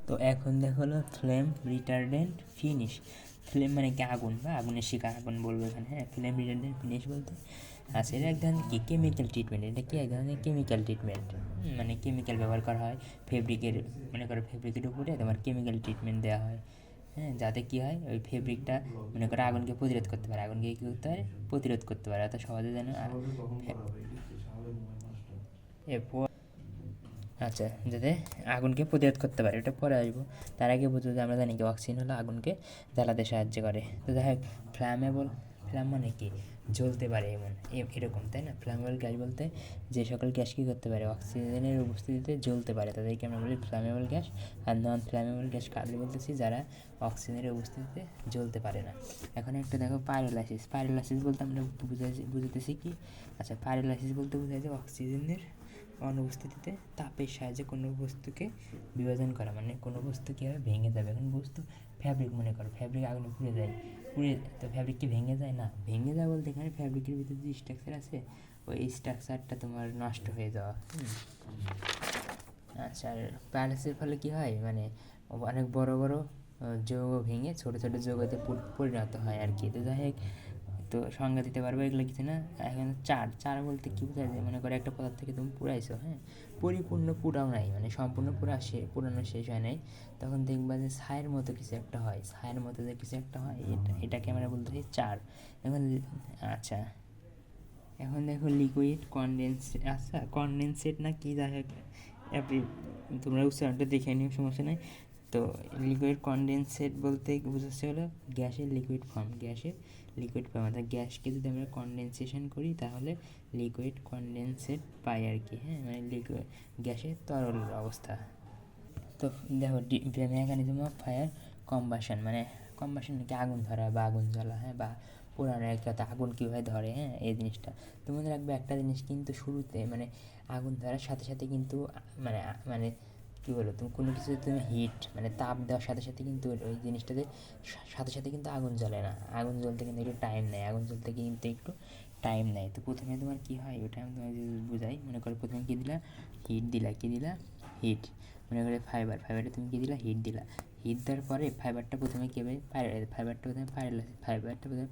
তো এখন দেখো হলো ফ্লেম রিটার্ডেন্ট ফিনিশ। ফ্লেম মানে কি আগুন বা আগুনের শিখা আগুন বলবো এখানে। হ্যাঁ, ফ্লেম রিটার্ডেন্ট ফিনিশ বলতে আচ্ছা এটা এক ধরনের কি কেমিক্যাল ট্রিটমেন্ট। এটা কি এক ধরনের কেমিক্যাল ট্রিটমেন্ট, মানে কেমিক্যাল ব্যবহার করা হয় ফেব্রিকের, মনে করো ফেব্রিকের উপরে তোমার কেমিক্যাল ট্রিটমেন্ট দেওয়া হয়। হ্যাঁ, যাতে কী হয় ওই ফেব্রিকটা মনে করো আগুনকে প্রতিরোধ করতে পারে, আগুনকে কী করতে পারে প্রতিরোধ করতে পারে, অর্থাৎ সহজে যেন এরপর আচ্ছা যাতে আগুনকে প্রতিরোধ করতে পারে, এটা পরে আসবো। তার আগে বুঝবো যে আমরা জানি কি অক্সিজেন হলো আগুনকে জ্বালাতে সাহায্য করে। তো যাই হোক, ফ্ল্যামেবল, ফ্ল্যাম মানে কি জ্বলতে পারে এমন এরকম, তাই না? ফ্ল্যামেবল গ্যাস বলতে যে সকল গ্যাস কী করতে পারে অক্সিজেনের উপস্থিতিতে জ্বলতে পারে তাদেরকে আমরা বলি ফ্ল্যামেবল গ্যাস। আর নন ফ্ল্যামেবল গ্যাস কাকে বলতেছি? যারা অক্সিজেনের উপস্থিতিতে জ্বলতে পারে না। এখন একটা দেখো পাইরোলাইসিস। পাইরোলাইসিস বলতে আমরা বুঝতেছি কি? আচ্ছা, পাইরোলাইসিস বলতে বোঝায় যে অক্সিজেনের অনুপস্থিতিতে তাপের সাহায্যে কোনো বস্তুকে বিভাজন করা, মানে কোনো বস্তু কীভাবে ভেঙে যাবে। এখন বস্তু ফ্যাব্রিক, মনে করো ফ্যাব্রিক আগুনে পুড়ে যায়, পুড়ে তো ফ্যাব্রিক কি ভেঙে যায় না? ভেঙে যায় বলতে এখানে ফ্যাব্রিকের ভিতরে যে স্ট্রাকচার আছে ওই স্ট্রাকচারটা তোমার নষ্ট হয়ে যাওয়া। আচ্ছা, আর প্যারালাইসিসের ফলে কী হয়, মানে অনেক বড় বড় যৌগ ভেঙে ছোটো ছোটো যৌগতে পরিণত হয় আর কি। তো যাই হোক, তো সংজ্ঞা দিতে পারবো এগুলো কিছু না। এখন চার, চার বলতে কী বোঝায়? যে মনে করো একটা পদার্থ থেকে তুমি পুড়াইছো, হ্যাঁ, পরিপূর্ণ পুরাও নাই, মানে সম্পূর্ণ পুরানো শেষ হয় নাই, তখন দেখবা যে ছায়ের মতো কিছু একটা হয়, ছায়ের মতো যে কিছু একটা হয়, এটাকে আমরা বলতেছি চার। এখন আচ্ছা, এখন দেখো লিকুইড কনডেন্স, আচ্ছা কনডেনসেট না কি, যাই হোক আপনি তোমরা উচ্চারণটা দেখে নিও, সমস্যা নেই। তো লিকুইড কনডেনসেট বলতে বোঝাচ্ছে হলো গ্যাসের লিকুইড ফর্ম, গ্যাসের লিকুইড ফর্ম, অর্থাৎ গ্যাসকে যদি আমরা কনডেনসেশন করি তাহলে লিকুইড কনডেনসেট পাই আর কি। হ্যাঁ, মানে লিকুইড গ্যাসের তরল অবস্থা। তো দেখো মেকানিজম অফ ফায়ার কম্বাসন, মানে কম্বাসন কি আগুন ধরা বা আগুন জ্বলা, হ্যাঁ, বা পুরানো একটা আগুন কীভাবে ধরে, হ্যাঁ, এই জিনিসটা তো মনে রাখবে। একটা জিনিস কিন্তু শুরুতে মানে আগুন ধরার সাথে সাথে কিন্তু মানে মানে কী বলো, তুমি কোনো কিছু তুমি হিট মানে তাপ দেওয়ার সাথে সাথে কিন্তু ওই জিনিসটাতে সাথে সাথে কিন্তু আগুন জ্বলে না। আগুন জ্বলতে কিন্তু একটু টাইম নেয়, আগুন জ্বলতে কিন্তু একটু টাইম নেয়। তো প্রথমে তোমার কী হয় ওটা আমি তোমাকে বুঝাই। মনে করো প্রথমে কী দিলা, হিট দিলা, কী দিলা, হিট। মনে করে ফাইবারে তুমি কী দিলা, হিট দিলা। হিট দেওয়ার পরে ফাইবারটা প্রথমে কী হবে, ফাইবারটা প্রথমে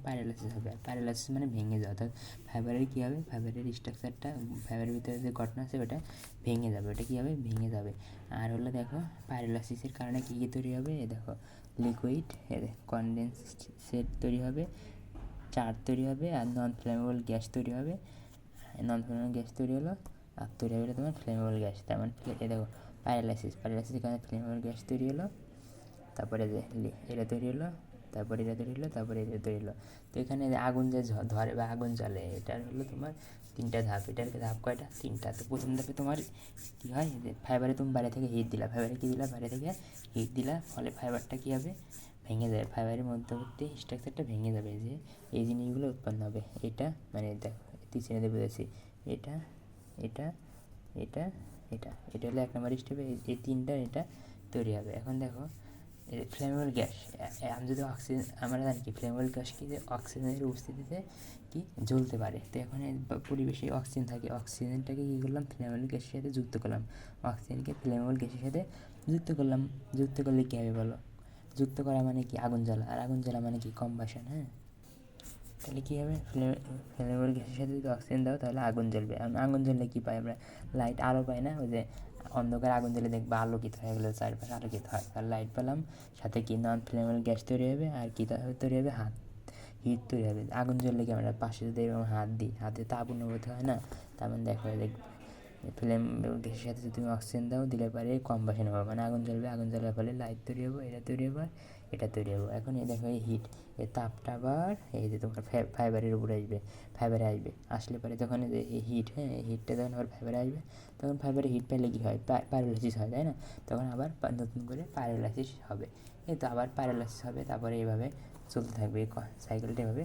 প্যারালাইসিস হবে। আর প্যারালাইসিস মানে ভেঙে যাওয়া, অর্থাৎ ফাইবারের কী হবে, ফাইবারের স্ট্রাকচারটা, ফাইবারের ভিতরে যে ঘটনা আছে ওটা ভেঙে যাবে, ওটা কী হবে, ভেঙে যাবে। আর হলো দেখো প্যারালাইসিসের কারণে কী কী তৈরি হবে, দেখো লিকুইড কনডেনসেট তৈরি হবে, চার তৈরি হবে, আর নন ফ্লেমেবল গ্যাস তৈরি হবে। নন ফ্লেমেবল গ্যাস তৈরি হলো, আর তৈরি হবে তোমার ফ্লেমেবল গ্যাস। তার মানে এ দেখো প্যারালাইসিসের কারণে ফ্লেমেবল গ্যাস তৈরি হলো, তারপরে যে এটা তৈরি হলো, তারপরে এটা তৈরি হলো, তারপরে এটা তৈরি হলো। তো এখানে আগুন যে ধরে বা আগুন জ্বলে, এটার হলো তোমার তিনটা ধাপ। এটার ধাপ কয়টা, তিনটা। তো প্রথম ধাপে তোমার কী হয়, যে ফাইবারে তুমি বাইরে থেকে হিট দিলা, ফাইবারে কী দিলা, বাইরে থেকে হিট দিলা, ফলে ফাইবারটা কী হবে, ভেঙে যাবে, ফাইবারের মধ্যবর্তী স্ট্রাকচারটা ভেঙে যাবে, যে এই জিনিসগুলো উৎপন্ন হবে। এটা মানে দেখো তিনটে বুঝেছি, এটা এটা এটা এটা এটা হলো এক নম্বর স্টেপে, এই তিনটা এটা তৈরি হবে। এখন দেখো ফ্লেমেবল গ্যাস, আমি যদি অক্সিজেন, আমরা জানি কি ফ্লেমেবল গ্যাস কি, যে অক্সিজেনের উপস্থিতিতে কি জ্বলতে পারে। তো এখন পরিবেশে অক্সিজেন থাকে, অক্সিজেনটাকে কী করলাম, ফ্লেমেবল গ্যাসের সাথে যুক্ত করলাম, অক্সিজেনকে ফ্লেমেবল গ্যাসের সাথে যুক্ত করলাম। যুক্ত করলে কী হবে বলো, যুক্ত করা মানে কি আগুন জ্বালা, আর আগুন জ্বালা মানে কি কম্বাসন। হ্যাঁ, তাহলে কী হবে, ফ্লেমেবল গ্যাসের সাথে যদি অক্সিজেন দাও তাহলে আগুন জ্বলবে। আগুন জ্বললে কী পাই আমরা, লাইট, আলো পাই না? ওই যে অন্ধকার আগুন জ্বলে দেখবা আলোকিত হয়ে গেলে চারপাশে আলোকিত হয়, আর লাইট পেলাম, সাথে কি নন ফ্লেমেবল গ্যাস তৈরি হবে, আর কী তৈরি হবে, হিট তৈরি হবে। আগুন জ্বললে কি আমরা পাশে যদি এরকম হাত দিই, হাতে তাপ অনুভূত হয় না? তার মানে দেখো দেখবে ফ্লেম গ্যাসের সাথে যদি তুমি অক্সিজেন দাও, দিলে পারে কম্বাসন হবে, মানে আগুন জ্বলবে, আগুন জ্বলার ফলে লাইট তৈরি হবে, এটা তৈরি হবে, এটা তৈরি হবে। এখন এই দেখো এই হিট, এই তাপটা আবার এই যে তোমার ফাইবারের উপরে আসবে, ফাইবারে আসবে, আসলে পরে যখন এই হিট, হ্যাঁ, এই হিটটা যখন আবার ফাইবারে আসবে, তখন ফাইবারে হিট পেলে কী হয়, প্যারালাইসিস হয়, তাই না? তখন আবার নতুন করে প্যারালাইসিস হবে। এই তো আবার প্যারালাইসিস হবে, তারপরে এইভাবে চলতে থাকবে, এই সাইকেলটা এভাবে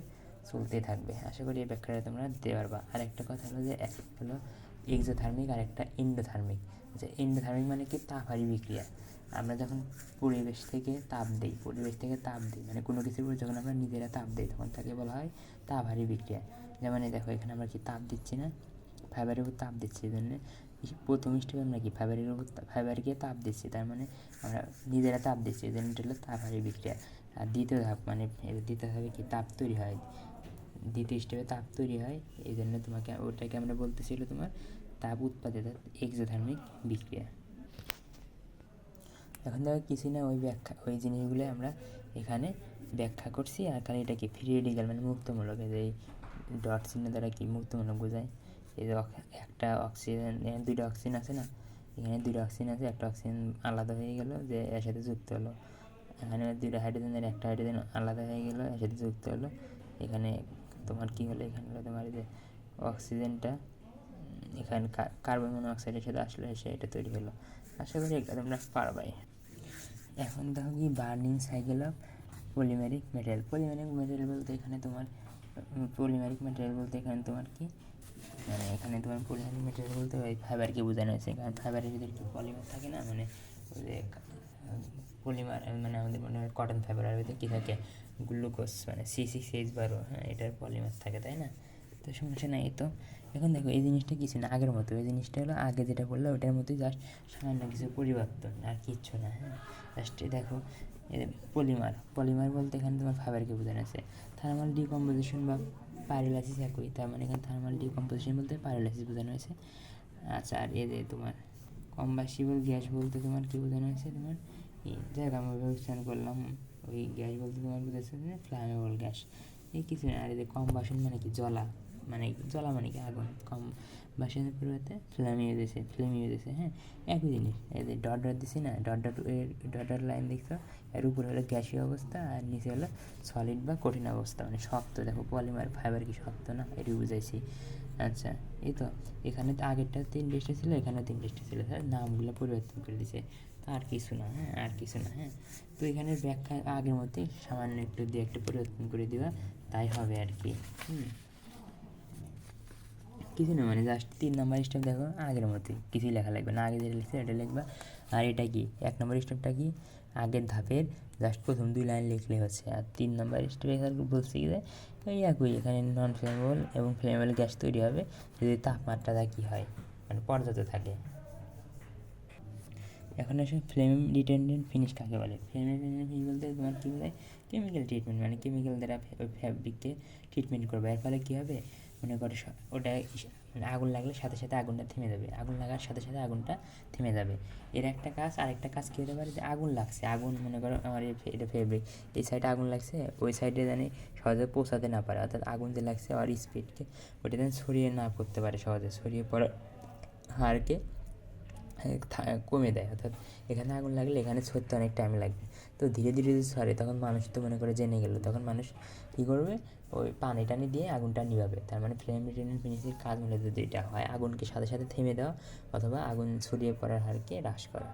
চলতেই থাকবে। আশা করি এই ব্যাখ্যাটা তোমরা দিতে পারবা। আর একটা কথা হলো যে হলো এক্সোথার্মিক আর একটা এন্ডোথার্মিক। যে এন্ডোথার্মিক মানে কি, তাপহারী বিক্রিয়া। আমরা যখন পরিবেশ থেকে তাপ দিই, মানে কোনো কিছুর উপর যখন আমরা নিজেরা তাপ দিই, তখন তাকে বলা হয় তাপহারী বিক্রিয়া। যেমন এই দেখো এখানে আমরা কি তাপ দিচ্ছি না, ফাইবারের উপর তাপ দিচ্ছি, এই জন্যে প্রথম স্টেপে আমরা কি ফাইবারের উপর ফাইবারকে তাপ দিচ্ছি, তার মানে আমরা নিজেরা তাপ দিচ্ছি, এই জন্য এটা হলো তাপ হারি বিক্রিয়া। আর দ্বিতীয় ধাপ মানে দ্বিতীয় ধাপে কি তাপ তৈরি হয়, দ্বিতীয় স্টেপে তাপ তৈরি হয়, এই জন্য তোমাকে ওটাকে আমরা বলতেছিল তোমার তাপ উৎপাদিত এক্সোথার্মিক বিক্রিয়া। এখন দেখো কিছু না ওই ব্যাখ্যা ওই জিনিসগুলো আমরা এখানে ব্যাখ্যা করছি। আর খালি এটা কি ফ্রি রেডিক্যাল মানে মুক্তমূলক, এই যে ডট চিহ্ন দ্বারা কি মুক্তমূলক বোঝায়। এই যে একটা অক্সিজেন, দুইটা অক্সিজেন আছে না, এখানে দুইটা অক্সিজেন আছে, একটা অক্সিজেন আলাদা হয়ে গেল যে এর সাথে যুক্ত হলো, এখানে দুইটা হাইড্রোজেনের একটা হাইড্রোজেন আলাদা হয়ে গেল এর সাথে যুক্ত হলো, এখানে তোমার কী হলো, এখানে হলো তোমার যে অক্সিজেনটা এখানে কার্বন মনোঅক্সাইডের সাথে আসলে এসে এটা তৈরি হলো। আশা করি এটা তোমরা পারবাই। এখন দেখো কি burning cycle of polymeric material. Polymeric material বলতে এখানে তোমার কি মানে এখানে তোমার পলিমেরিক ম্যাটেরিয়াল বলতে ওই ফাইবারকে বোঝানো হয়েছে, কারণ ফাইবারের ভিতরে একটু পলিমার থাকে না, মানে ওই যে পলিমার মানে আমাদের মনে হয় কটন ফাইবারের ভিতরে কী থাকে, গ্লুকোজ মানে C6H12, হ্যাঁ এটার পলিমার থাকে, তাই না? তো সমস্যা নাই। তো এখন দেখো এই জিনিসটা কিছু না আগের মতো, এই জিনিসটা হলো আগে যেটা বললো ওটার মতোই, জাস্ট সামান্য কিছু পরিবর্তন আর কিচ্ছু না। হ্যাঁ জাস্ট দেখো পলিমার বলতে এখানে তোমার ফাইবারকে বোঝানো আছে। থার্মাল ডিকম্পোজিশন বা পাইরোলাইসিস একই, তার মানে এখানে থার্মাল ডিকম্পোজিশন বলতে পাইরোলাইসিস বোঝানো হয়েছে। আচ্ছা, আর এই যে তোমার কম্বাস্টিবল গ্যাস বলতে তোমার কী বোঝানো হয়েছে, তোমার যাই আমরা ব্যবস্থান করলাম, ওই গ্যাস বলতে তোমার বোঝাচ্ছে যে ফ্লামেবল গ্যাস, এই কিছু না। আর এই যে কম্বাসন মানে কি জ্বলা, মানে কি আগুন, কম্বাসনের পরিবর্তে ফ্লেম ইউজ হয়েছে। হ্যাঁ একই জিনিস, এই যে ডট দিছি না, ডট লাইন দেখছো, এর উপরে হলো গ্যাসীয় অবস্থা আর নিচে হলো সলিড বা কঠিন অবস্থা, মানে শক্ত। দেখো পলিমার ফাইবার কি শক্ত না, এটি বুঝাইছি। আচ্ছা, এই তো এখানে তো আগেরটা 3 স্টেজ ছিল, এখানেও 3 স্টেজ ছিল, স্যার নামগুলো পরিবর্তন করে দিছে, তো আর কিছু না। হ্যাঁ তো এখানে ব্যাখ্যা আগের মধ্যেই সামান্য একটু দিয়ে একটু পরিবর্তন করে দেওয়া, তাই হবে আর কি। কিছু না, মানে জাস্ট 3 নম্বর স্টেপ দেখো আগের মতোই, কিছুই লেখা লাগবে না, আগে যেটা লিখছে এটা লিখবা। আর এটা কি 1 নম্বর স্টেপটা কি আগের ধাপের জাস্ট প্রথম 2 লাইন লিখলে হচ্ছে। আর 3 নম্বর স্টেপে বলছি যে এই একই, এখানে নন ফ্লেমেবল এবং ফ্লেমেবল গ্যাস তৈরি হবে যদি তাপমাত্রাটা কী হয়, মানে পর্যাপ্ত থাকে। এখন আসে ফ্লেম রিটেনডেন্ট ফিনিশ কাকে বলে। ফ্লেম রিটেনডেন্ট ফিনিশ বলতে তোমার কী বোঝায়, কেমিক্যাল ট্রিটমেন্ট, মানে কেমিক্যাল দ্বারা ওই ফ্যাব্রিককে ট্রিটমেন্ট করবে। এর ফলে কী হবে, মনে করো ওটা মানে আগুন লাগলে সাথে সাথে আগুনটা থেমে যাবে, আগুন লাগার সাথে সাথে আগুনটা থেমে যাবে। এর একটা কাজ, আরেকটা কাজ কী হতে পারে, যে আগুন লাগছে, আগুন মনে করো আমার এটা ফেব্রিক, এই সাইডে আগুন লাগছে, ওই সাইডে জানি সহজে পৌঁছাতে না পারে, অর্থাৎ আগুন যে লাগছে আর স্পিডকে ওটা যেন ছড়িয়ে না করতে পারে, সহজে ছড়িয়ে পড়ার হারকে কমে দেয়। অর্থাৎ এখানে আগুন লাগলে এখানে ছড়তে অনেক টাইম লাগবে, তো ধীরে ধীরে যদি ছড়ে তখন মানুষ তো মনে করে জেনে গেল, তখন মানুষ কী করবে, ওই পানি টানি দিয়ে আগুনটা নিভাবে। তার মানে ফ্লেম রিটেনডেন্ট ফিনিশের কাজ মূলত দুইটা, হয় আগুনকে সাথে সাথে থেমে দেওয়া অথবা আগুন ছড়িয়ে পড়ার হারকে হ্রাস করা।